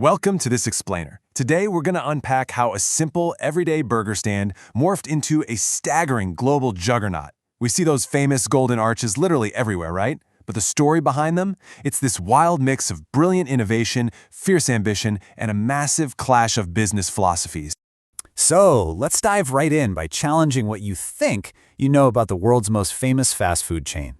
Welcome to this explainer. Today we're going to unpack how a simple, everyday burger stand morphed into a staggering global juggernaut. We see those famous golden arches literally everywhere, right? But the story behind them? It's this wild mix of brilliant innovation, fierce ambition, and a massive clash of business philosophies. So, let's dive right in by challenging what you think you know about the world's most famous fast food chain.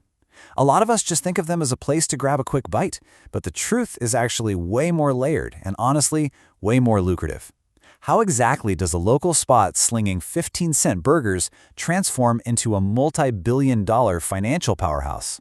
A lot of us just think of them as a place to grab a quick bite, but the truth is actually way more layered and honestly, way more lucrative. How exactly does a local spot slinging 15-cent burgers transform into a multi-billion-dollar financial powerhouse?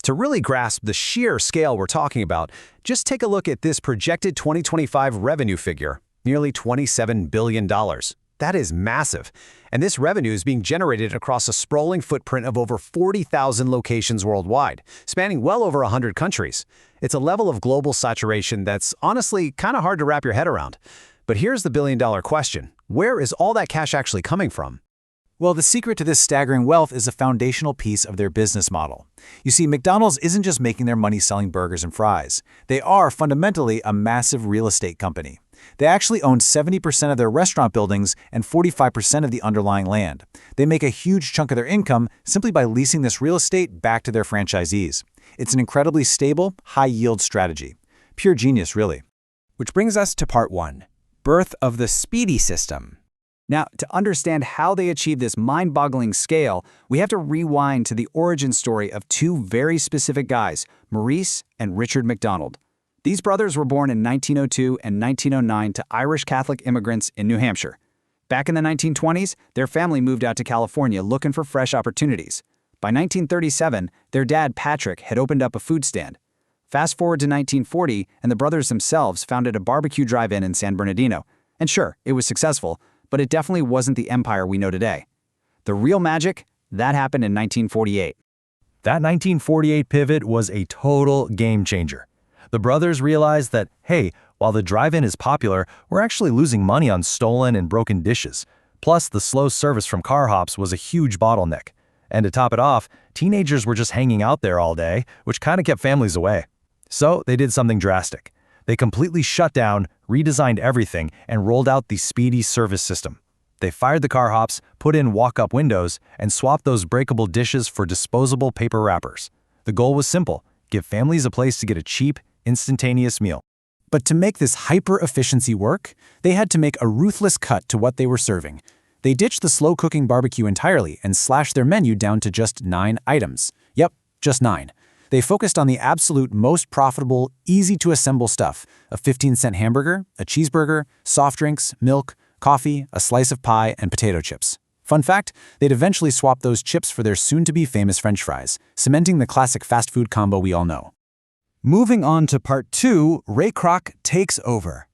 To really grasp the sheer scale we're talking about, just take a look at this projected 2025 revenue figure, nearly $27 billion. That is massive. And this revenue is being generated across a sprawling footprint of over 40,000 locations worldwide, spanning well over 100 countries. It's a level of global saturation that's honestly kind of hard to wrap your head around. But here's the billion-dollar question. Where is all that cash actually coming from? Well, the secret to this staggering wealth is a foundational piece of their business model. You see, McDonald's isn't just making their money selling burgers and fries. They are fundamentally a massive real estate company. They actually own 70% of their restaurant buildings and 45% of the underlying land. They make a huge chunk of their income simply by leasing this real estate back to their franchisees. It's an incredibly stable, high-yield strategy. Pure genius, really. Which brings us to part 1, birth of the Speedee system. Now, to understand how they achieved this mind-boggling scale, we have to rewind to the origin story of two very specific guys, Maurice and Richard McDonald. These brothers were born in 1902 and 1909 to Irish Catholic immigrants in New Hampshire. Back in the 1920s, their family moved out to California looking for fresh opportunities. By 1937, their dad, Patrick, had opened up a food stand. Fast forward to 1940, and the brothers themselves founded a barbecue drive-in in San Bernardino. And sure, it was successful, but it definitely wasn't the empire we know today. The real magic, that happened in 1948. That 1948 pivot was a total game changer. The brothers realized that, hey, while the drive-in is popular, we're actually losing money on stolen and broken dishes. Plus, the slow service from car hops was a huge bottleneck. And to top it off, teenagers were just hanging out there all day, which kind of kept families away. So they did something drastic. They completely shut down, redesigned everything, and rolled out the Speedee Service System. They fired the car hops, put in walk-up windows, and swapped those breakable dishes for disposable paper wrappers. The goal was simple: give families a place to get a cheap, instantaneous meal. But to make this hyper-efficiency work, they had to make a ruthless cut to what they were serving. They ditched the slow-cooking barbecue entirely and slashed their menu down to just 9 items. Yep, just 9. They focused on the absolute most profitable, easy-to-assemble stuff: a 15-cent hamburger, a cheeseburger, soft drinks, milk, coffee, a slice of pie, and potato chips. Fun fact, they'd eventually swap those chips for their soon-to-be-famous French fries, cementing the classic fast food combo we all know. Moving on to part 2, Ray Kroc takes over.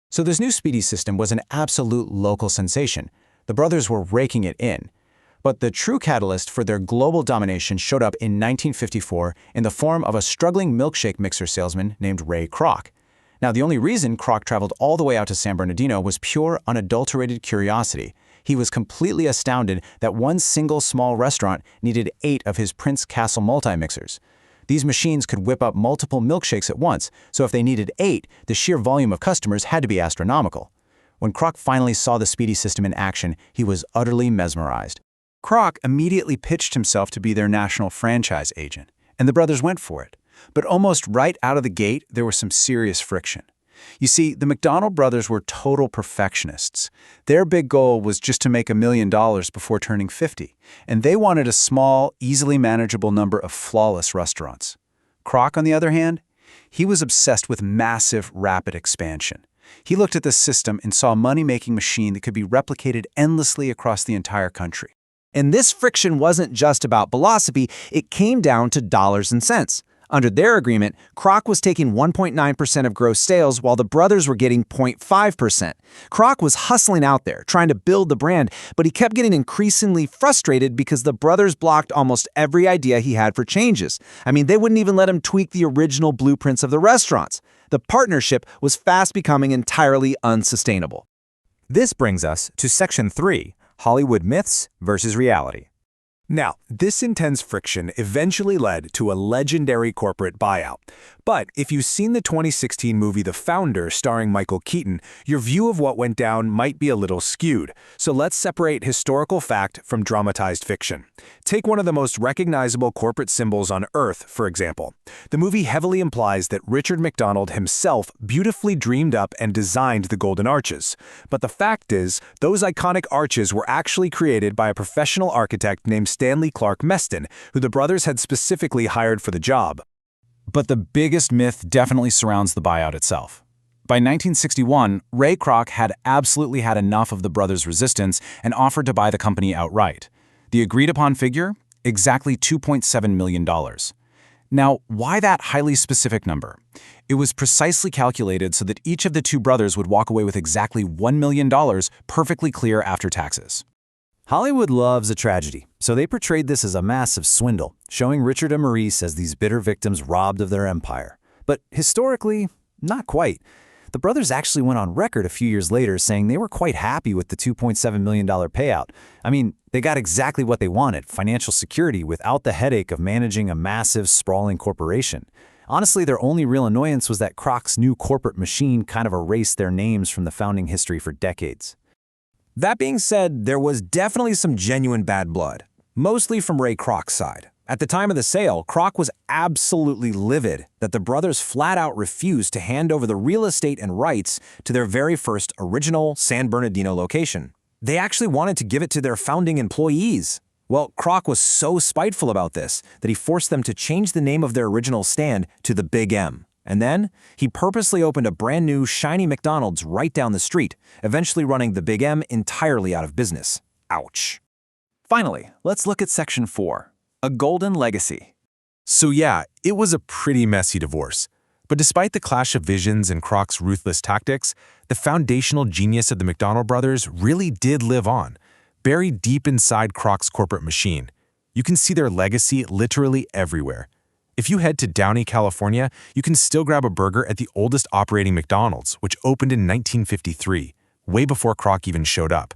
So this new Speedee system was an absolute local sensation. The brothers were raking it in. But the true catalyst for their global domination showed up in 1954 in the form of a struggling milkshake mixer salesman named Ray Kroc. Now, the only reason Kroc traveled all the way out to San Bernardino was pure, unadulterated curiosity. He was completely astounded that one single small restaurant needed 8 of his Prince Castle multi-mixers. These machines could whip up multiple milkshakes at once, so if they needed 8, the sheer volume of customers had to be astronomical. When Kroc finally saw the Speedee system in action, he was utterly mesmerized. Kroc immediately pitched himself to be their national franchise agent, and the brothers went for it. But almost right out of the gate, there was some serious friction. You see, the McDonald brothers were total perfectionists. Their big goal was just to make $1 million before turning 50, and they wanted a small, easily manageable number of flawless restaurants. Kroc, on the other hand, he was obsessed with massive, rapid expansion. He looked at the system and saw a money-making machine that could be replicated endlessly across the entire country. And this friction wasn't just about philosophy, it came down to dollars and cents. Under their agreement, Kroc was taking 1.9% of gross sales while the brothers were getting 0.5%. Kroc was hustling out there, trying to build the brand, but he kept getting increasingly frustrated because the brothers blocked almost every idea he had for changes. I mean, they wouldn't even let him tweak the original blueprints of the restaurants. The partnership was fast becoming entirely unsustainable. This brings us to Section 3, Hollywood Myths versus Reality. Now, this intense friction eventually led to a legendary corporate buyout. But if you've seen the 2016 movie The Founder starring Michael Keaton, your view of what went down might be a little skewed. So let's separate historical fact from dramatized fiction. Take one of the most recognizable corporate symbols on Earth, for example. The movie heavily implies that Richard McDonald himself beautifully dreamed up and designed the Golden Arches. But the fact is, those iconic arches were actually created by a professional architect named Stanley Clark Meston, who the brothers had specifically hired for the job. But the biggest myth definitely surrounds the buyout itself. By 1961, Ray Kroc had absolutely had enough of the brothers' resistance and offered to buy the company outright. The agreed-upon figure? Exactly $2.7 million. Now, why that highly specific number? It was precisely calculated so that each of the two brothers would walk away with exactly $1 million, perfectly clear after taxes. Hollywood loves a tragedy, so they portrayed this as a massive swindle, showing Richard and Maurice as these bitter victims robbed of their empire. But historically, not quite. The brothers actually went on record a few years later saying they were quite happy with the $2.7 million payout. I mean, they got exactly what they wanted, financial security without the headache of managing a massive, sprawling corporation. Honestly, their only real annoyance was that Kroc's new corporate machine kind of erased their names from the founding history for decades. That being said, there was definitely some genuine bad blood, mostly from Ray Kroc's side. At the time of the sale, Kroc was absolutely livid that the brothers flat out refused to hand over the real estate and rights to their very first original San Bernardino location. They actually wanted to give it to their founding employees. Well, Kroc was so spiteful about this that he forced them to change the name of their original stand to the Big M. And then, he purposely opened a brand new, shiny McDonald's right down the street, eventually running the Big M entirely out of business. Ouch. Finally, let's look at Section 4, a golden legacy. So yeah, it was a pretty messy divorce. But despite the clash of visions and Kroc's ruthless tactics, the foundational genius of the McDonald brothers really did live on, buried deep inside Kroc's corporate machine. You can see their legacy literally everywhere. If you head to Downey, California, you can still grab a burger at the oldest operating McDonald's, which opened in 1953, way before Kroc even showed up.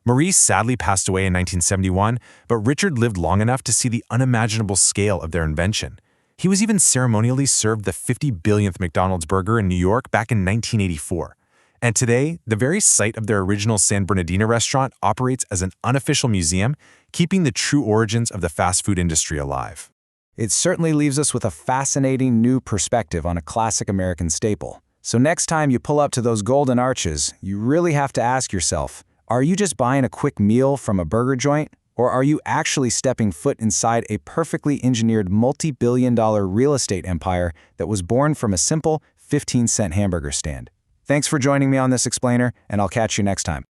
Maurice sadly passed away in 1971, but Richard lived long enough to see the unimaginable scale of their invention. He was even ceremonially served the 50 billionth McDonald's burger in New York back in 1984. And today, the very site of their original San Bernardino restaurant operates as an unofficial museum, keeping the true origins of the fast food industry alive. It certainly leaves us with a fascinating new perspective on a classic American staple. So next time you pull up to those golden arches, you really have to ask yourself, are you just buying a quick meal from a burger joint? Or are you actually stepping foot inside a perfectly engineered multi-billion-dollar real estate empire that was born from a simple 15-cent hamburger stand? Thanks for joining me on this explainer, and I'll catch you next time.